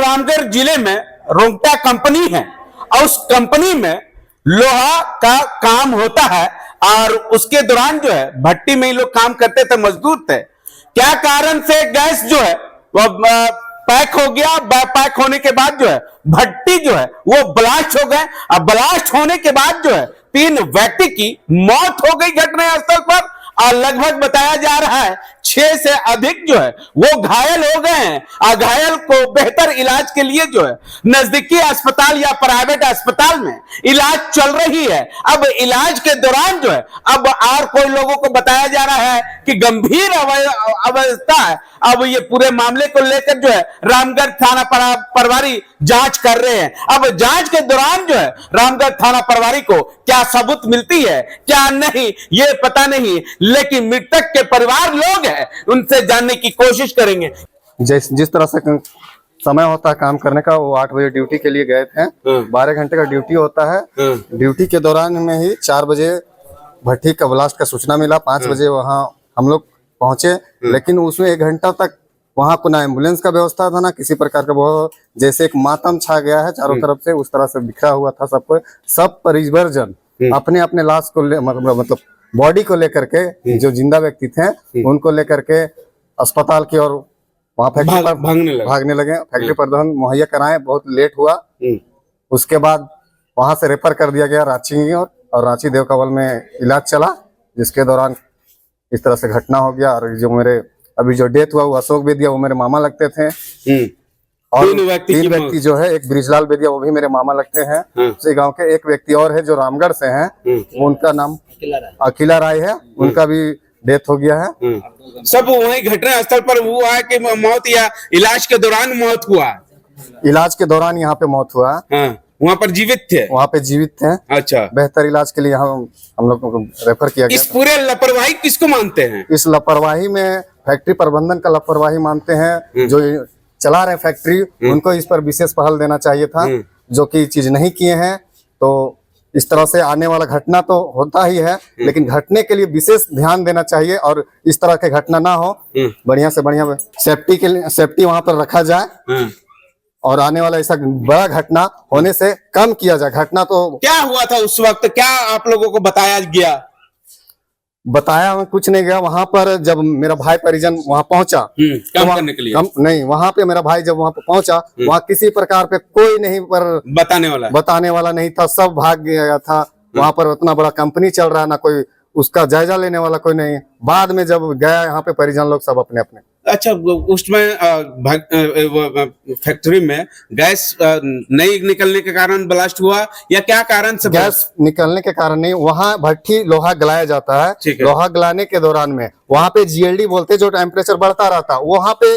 रामगढ़ जिले में रोंगटा कंपनी है और उस कंपनी में लोहा का काम होता है और उसके दौरान जो है भट्टी में ही लोग काम करते थे, मजदूर थे। क्या कारण से गैस जो है वो पैक हो गया, पैक होने के बाद जो है भट्टी जो है वो ब्लास्ट हो गए। अब ब्लास्ट होने के बाद जो है 3 व्यक्ति की मौत हो गई घटनास्थल पर और लगभग बताया जा रहा है 6 से अधिक जो है वो घायल हो गए हैं और घायल को बेहतर इलाज के लिए जो है नजदीकी अस्पताल या प्राइवेट अस्पताल में इलाज चल रही है। अब इलाज के दौरान जो है अब और कोई लोगों को बताया जा रहा है कि गंभीर अवस्था है। अब ये पूरे मामले को लेकर जो है रामगढ़ थाना प्रभारी जांच कर रहे हैं। अब जांच के दौरान जो है रामगढ़ थाना प्रभारी को क्या सबूत मिलती है क्या नहीं ये पता नहीं, लेकिन मृतक के परिवार लोग हैं उनसे जानने की कोशिश करेंगे। जिस तरह से समय होता है काम करने का, वो 8 बजे ड्यूटी के लिए गए थे। 12 घंटे का ड्यूटी होता है। ड्यूटी के दौरान में ही 4 बजे भट्टी का ब्लास्ट का सूचना मिला। 5 बजे वहाँ हम लोग पहुंचे, लेकिन उसमें 1 घंटा तक वहाँ को ना एम्बुलेंस का व्यवस्था था ना किसी प्रकार का। वो जैसे एक मातम छा गया है चारों तरफ से, उस तरह से बिखरा हुआ था सबको। सब परिवारजन अपने अपने लाश को मतलब बॉडी को लेकर के, जो जिंदा व्यक्ति थे उनको लेकर के अस्पताल की ओर वहाँ फैक्ट्री पर भागने लगे। फैक्ट्री प्रबंधन मुहैया कराए, बहुत लेट हुआ। उसके बाद वहां से रेफर कर दिया गया रांची की ओर और रांची देवकमल में इलाज चला, जिसके दौरान इस तरह से घटना हो गया। और जो मेरे अभी जो डेथ हुआ वो अशोक बेदिया, वो मेरे मामा लगते थे। और 3 व्यक्ति जो है, एक ब्रिजलाल बेदिया वो भी मेरे मामा लगते हैं। उसी गांव के एक व्यक्ति और है जो रामगढ़ से हैं, उनका नाम अखिला राय है, उनका भी डेथ हो गया है। सब वही घटना स्थल पर हुआ है कि मौत या इलाज के दौरान मौत हुआ? इलाज के दौरान यहाँ पे मौत हुआ। वहाँ पर जीवित थे? वहाँ पे जीवित थे। अच्छा। बेहतर इलाज के लिए हम लोग को रेफर किया गया। इस पूरे लापरवाही किसको मानते हैं? इस लापरवाही में फैक्ट्री प्रबंधन का लापरवाही मानते हैं। जो चला रहे फैक्ट्री उनको इस पर विशेष पहल देना चाहिए था, जो कि चीज नहीं किए हैं। तो इस तरह से आने वाला घटना तो होता ही है, लेकिन घटने के लिए विशेष ध्यान देना चाहिए और इस तरह के घटना ना हो। बढ़िया से बढ़िया सेफ्टी के लिए सेफ्टी वहां पर रखा जाए और आने वाला ऐसा बड़ा घटना होने से कम किया जाए। घटना तो क्या हुआ था उस वक्त, क्या आप लोगों को बताया गया? बताया हमें कुछ नहीं गया। वहां पर जब मेरा भाई परिजन वहां पहुंचा काम करने के लिए नहीं, वहां पे मेरा भाई जब वहां पे पहुंचा, वहां किसी प्रकार पे कोई नहीं पर बताने वाला नहीं था। सब भाग गया था। वहां पर उतना बड़ा कंपनी चल रहा है, ना कोई उसका जायजा लेने वाला कोई नहीं। बाद में जब गया यहाँ पे परिजन लोग सब अपने अपने। अच्छा, उसमें फैक्ट्री में गैस नहीं निकलने के कारण ब्लास्ट हुआ या क्या कारण से? गैस निकलने के कारण नहीं, वहाँ भट्टी लोहा गलाया जाता है। लोहा गलाने के दौरान में वहाँ पे GLD बोलते, जो टेम्परेचर बढ़ता रहता, वहाँ पे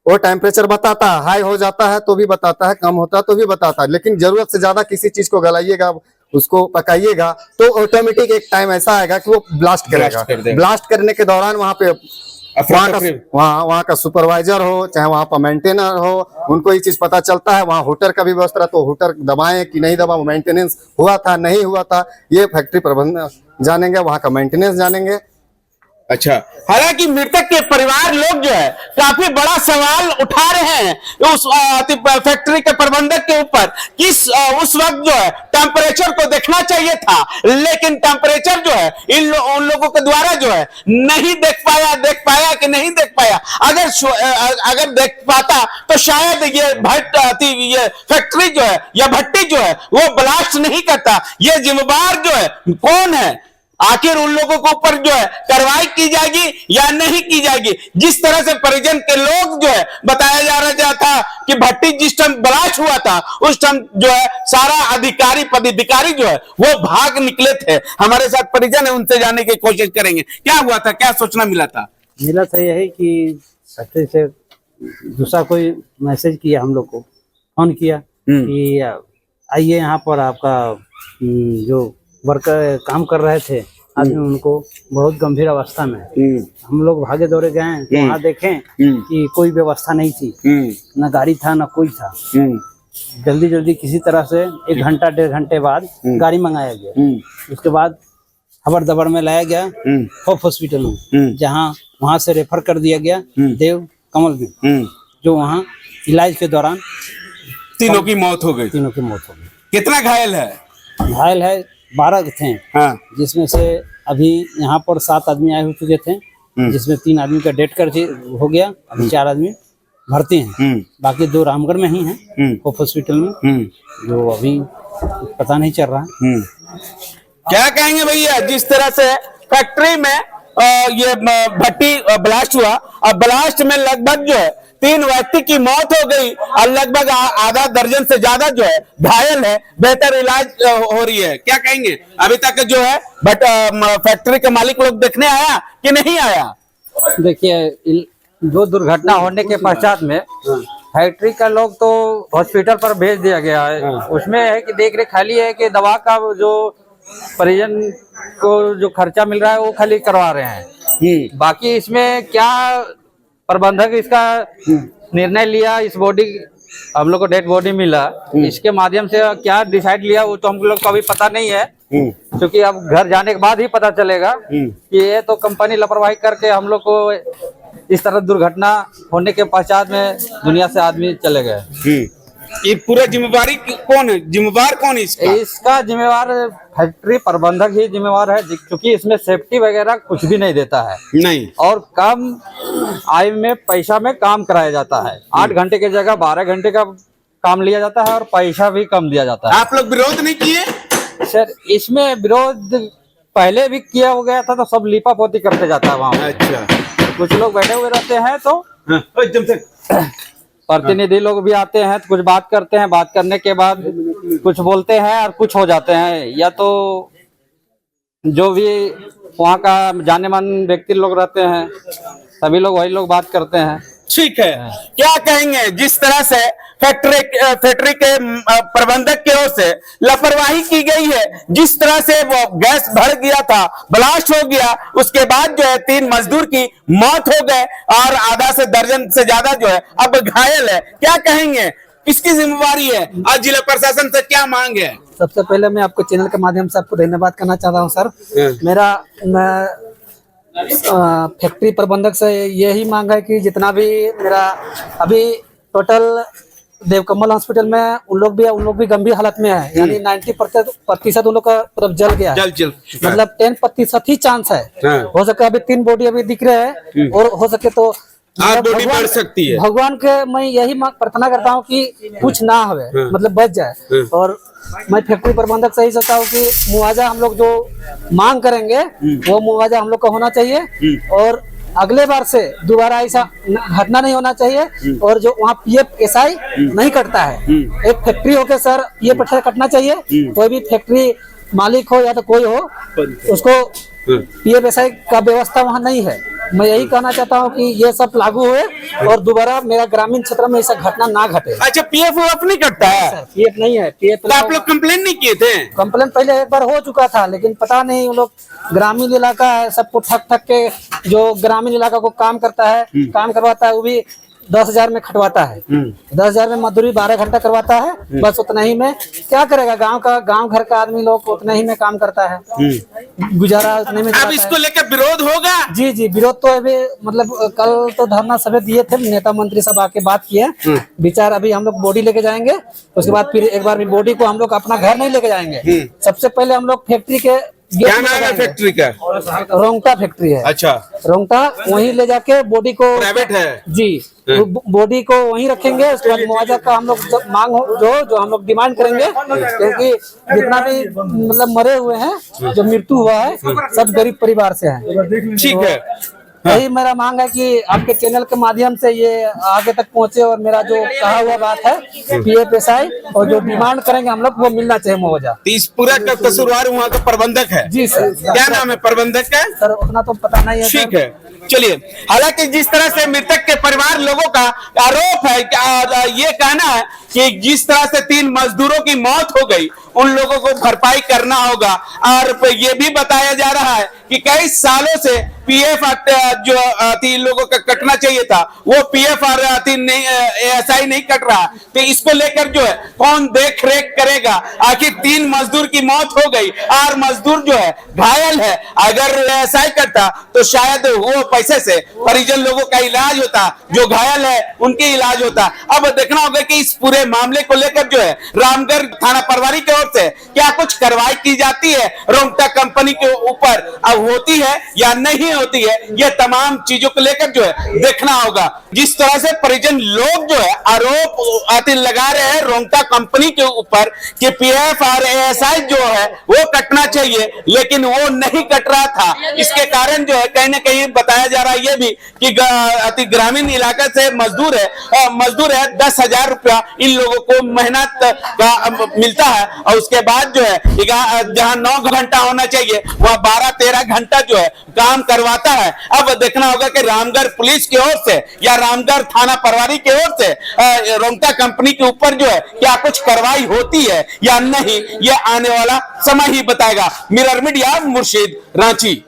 वो टेम्परेचर बताता है। हाई हो जाता है तो भी बताता है, कम होता है तो भी बताता है। लेकिन जरूरत से ज्यादा किसी चीज को गलाइएगा, उसको पकाइएगा, तो ऑटोमेटिक एक टाइम ऐसा आएगा कि वो ब्लास्ट करेगा। ब्लास्ट करने के दौरान वहाँ पे वहाँ का सुपरवाइजर हो चाहे वहाँ पर मेंटेनर हो, उनको ये चीज पता चलता है। वहाँ हुटर का भी व्यवस्था, तो हुटर दबाएं कि नहीं दबा, मेंटेनेंस हुआ था नहीं हुआ था, ये फैक्ट्री प्रबंधन जानेंगे, वहाँ का मेंटेनेंस जानेंगे। अच्छा, हालांकि मृतक के परिवार लोग जो है काफी बड़ा सवाल उठा रहे हैं उस फैक्ट्री के प्रबंधक के ऊपर। किस उस वक्त जो है टेम्परेचर को देखना चाहिए था, लेकिन टेम्परेचर जो है उन लोगों के द्वारा जो है नहीं देख पाया कि नहीं देख पाया। अगर देख पाता तो शायद ये फैक्ट्री जो है या भट्टी जो है वो ब्लास्ट नहीं करता। ये जिम्मेदार जो है कौन है? आखिर उन लोगों के ऊपर जो है कार्रवाई की जाएगी या नहीं की जाएगी? जिस तरह से परिजन के लोग जो है बताया जा रहा था कि भट्टी जिस टाइम ब्लास्ट हुआ था उस टाइम जो है सारा अधिकारी पदाधिकारी जो है वो भाग निकले थे। हमारे साथ परिजन है, उनसे जानने की कोशिश करेंगे क्या हुआ था, क्या सूचना मिला था? मिला था यही कि फैक्ट्री से दूसरा कोई मैसेज किया, हम लोग को फोन किया कि आइए यहाँ पर आपका जो वर्कर काम कर रहे थे आदमी, उनको बहुत गंभीर अवस्था में। हम लोग भागे दौड़े गए तो वहाँ देखें कि कोई व्यवस्था नहीं थी, न गाड़ी था न कोई था। जल्दी किसी तरह से 1 घंटा 1.5 घंटे बाद गाड़ी मंगाया गया। उसके बाद खबर दबर में लाया गया होप हॉस्पिटल में, जहाँ वहाँ से रेफर कर दिया गया देव कमल में, जो वहाँ इलाज के दौरान तीनों की मौत हो गई। तीनों की मौत हो गई। कितना घायल है? घायल है 12 थे, हाँ। जिसमें से अभी यहाँ पर 7 आदमी आए हो चुके थे, जिसमें 3 आदमी का डेथ कर हो गया। अभी 4 आदमी भर्ती हैं, बाकी 2 रामगढ़ में ही हैं होप हॉस्पिटल में, जो अभी पता नहीं चल रहा। क्या कहेंगे भैया, जिस तरह से फैक्ट्री में ये भट्टी ब्लास्ट हुआ और ब्लास्ट में लगभग जो है 3 व्यक्ति की मौत हो गई और लगभग आधा दर्जन से ज्यादा जो है घायल है, बेहतर इलाज हो रही है। क्या कहेंगे, अभी तक जो है बट फैक्ट्री के मालिक लोग देखने आया कि नहीं आया? देखिए, जो दुर्घटना होने के पश्चात में फैक्ट्री का लोग तो हॉस्पिटल पर भेज दिया गया है। उसमें है कि देख रेख खाली है कि दवा का जो परिजन को जो खर्चा मिल रहा है वो खाली करवा रहे हैं। बाकी इसमें क्या प्रबंधक इसका निर्णय लिया, इस बॉडी हम लोग को डेड बॉडी मिला, इसके माध्यम से क्या डिसाइड लिया वो तो हम लोग को अभी पता नहीं है, क्योंकि अब घर जाने के बाद ही पता चलेगा कि ये तो कंपनी लापरवाही करके हम लोग को इस तरह दुर्घटना होने के पश्चात में दुनिया से आदमी चले गए। ये पूरा जिम्मेवारी कौन है, जिम्मेवार कौन है इसका? इसका जिम्मेवार फैक्ट्री प्रबंधक ही जिम्मेवार है, क्योंकि इसमें सेफ्टी वगैरह कुछ भी नहीं देता है नहीं, और कम आय में पैसा में काम कराया जाता है। 8 घंटे की जगह 12 घंटे का काम लिया जाता है और पैसा भी कम दिया जाता है। आप लोग विरोध नहीं किए? सर, इसमें विरोध पहले भी किया हो गया था, तो सब लीपा पोती करते जाता है वहाँ। अच्छा, कुछ लोग बैठे हुए रहते हैं तो एकदम से प्रतिनिधि लोग भी आते हैं तो कुछ बात करते हैं, बात करने के बाद कुछ बोलते हैं और कुछ हो जाते हैं, या तो जो भी वहाँ का जाने मन व्यक्ति लोग रहते हैं सभी लोग वही लोग बात करते हैं। ठीक है, क्या कहेंगे, जिस तरह से फैक्ट्री के प्रबंधक की ओर से लापरवाही की गई है, जिस तरह से वो गैस भर गया था, ब्लास्ट हो गया, उसके बाद जो है 3 मजदूर की मौत हो गए और आधा से दर्जन से ज्यादा जो है अब घायल है। क्या कहेंगे, किसकी जिम्मेवारी है और जिला प्रशासन से क्या मांग है? सबसे पहले मैं आपको चैनल के माध्यम से आपको धन्यवाद करना चाह रहा हूँ सर। मैं फैक्ट्री प्रबंधक से यही मांग है कि जितना भी मेरा अभी टोटल देवकमल हॉस्पिटल में उन लोग भी गंभीर हालत में है, यानी 90% उन लोग का तरफ जल गया है। मतलब 10% ही चांस है। हो सके अभी 3 बॉडी अभी दिख रहे हैं और हो सके तो बॉडी बढ़ सकती है। भगवान के मैं यही प्रार्थना करता हूँ कि कुछ ना होवे, मतलब बच जाए। और मैं फैक्ट्री प्रबंधक से ही सोचता हूँ कि मुआवजा हम लोग जो मांग करेंगे वो मुआवजा हम लोग को होना चाहिए और अगले बार से दोबारा ऐसा घटना नहीं होना चाहिए। और जो वहाँ PFSI नहीं कटता है, एक फैक्ट्री होके सर PFSI कटना चाहिए। कोई भी फैक्ट्री मालिक हो या तो कोई हो, उसको PFSI का व्यवस्था वहाँ नहीं है। मैं यही कहना चाहता हूँ कि ये सब लागू हुए और दोबारा मेरा ग्रामीण क्षेत्र में ऐसा घटना ना घटे। अच्छा, PF नहीं कटता है? PF नहीं है। PF तो आप लोग कंप्लेन नहीं किए थे? कंप्लेन पहले एक बार हो चुका था, लेकिन पता नहीं, वो लोग ग्रामीण इलाका है, सबको ठक के जो ग्रामीण इलाका को काम करता है, काम करवाता है, वो भी 10,000 में खटवाता है। 10,000 में मजदूरी 12 घंटा करवाता है, बस उतना ही में क्या करेगा। गांव घर का आदमी लोग उतना ही में काम करता है, गुजारा उतने में। अब इसको लेकर विरोध होगा? जी, विरोध तो अभी मतलब कल तो धरना सभा दिए थे, नेता मंत्री सब आके बात किए विचार। अभी हम लोग बॉडी लेके जाएंगे, उसके बाद फिर एक बार भी बॉडी को हम लोग अपना घर नहीं लेके जाएंगे। सबसे पहले हम लोग फैक्ट्री के क्या नाम है फैक्ट्री का? रोंगटा फैक्ट्री है। अच्छा, रोंगटा, वहीं ले जाके बॉडी को, प्राइवेट है जी, बॉडी को वहीं रखेंगे। उसके बाद मुआवजा का हम लोग मांग हो जो हम लोग डिमांड करेंगे, क्योंकि जितना भी मतलब मरे हुए हैं, जो मृत्यु हुआ है, सब गरीब परिवार से है। ठीक है, यही मेरा मांग है कि आपके चैनल के माध्यम से ये आगे तक पहुंचे और मेरा जो कहा हुआ बात है PFSI और जो डिमांड करेंगे हम लोग वो मिलना चाहिए मुआवजा। इस पूरा का कसूरवार वहाँ का प्रबंधक है? जी सर। क्या नाम है प्रबंधक का? सर उतना तो पता नहीं है। ठीक है, चलिए। हालांकि जिस तरह से मृतक के परिवार लोगों का आरोप है, ये कहना है कि जिस तरह से 3 मजदूरों की मौत हो गई, उन लोगों को भरपाई करना होगा। और ये भी बताया जा रहा है कि कई सालों से पीएफ जो इन लोगों का कटना चाहिए था वो पीएफ और एएसआई नहीं कट रहा, तो इसको लेकर जो है कौन देख रेख करेगा? आखिर 3 मजदूर की मौत हो गई और मजदूर जो है घायल है। अगर एएसआई करता तो शायद वो पैसे से परिजन लोगों का इलाज होता, जो घायल है उनके इलाज होता। अब देखना होगा कि इस पूरे मामले को लेकर जो है रामगढ़ थाना प्रभारी की ओर से क्या कुछ कार्रवाई की जाती है रोंगटा कंपनी के ऊपर, अब होती है या नहीं होती है, ये तमाम चीजों को लेकर जो है देखना होगा। जिस तरह से परिजन लोग जो है आरोप लगा रहे हैं रोंगटा कंपनी के ऊपर कि पीएफ और एएसआई जो है वो कटना चाहिए, लेकिन वो नहीं कट रहा था। इसके कारण जो है कहीं ना कहीं बताया जा रहा है ये भी कि ग्रामीण इलाका से मजदूर है 10,000 रुपया इन लोगों को मेहनत का मिलता है, और उसके बाद जो है जहां 9 घंटा होना चाहिए वह 12-13 घंटा जो है काम करवाता है। अब देखना होगा कि रामगढ़ पुलिस की ओर से या रामगढ़ थाना प्रभारी की ओर से रोंगटा कंपनी के ऊपर जो है क्या कुछ कार्रवाई होती है या नहीं, ये आने वाला समय ही बताएगा। मिरर मीडिया, मुर्शिद, रांची।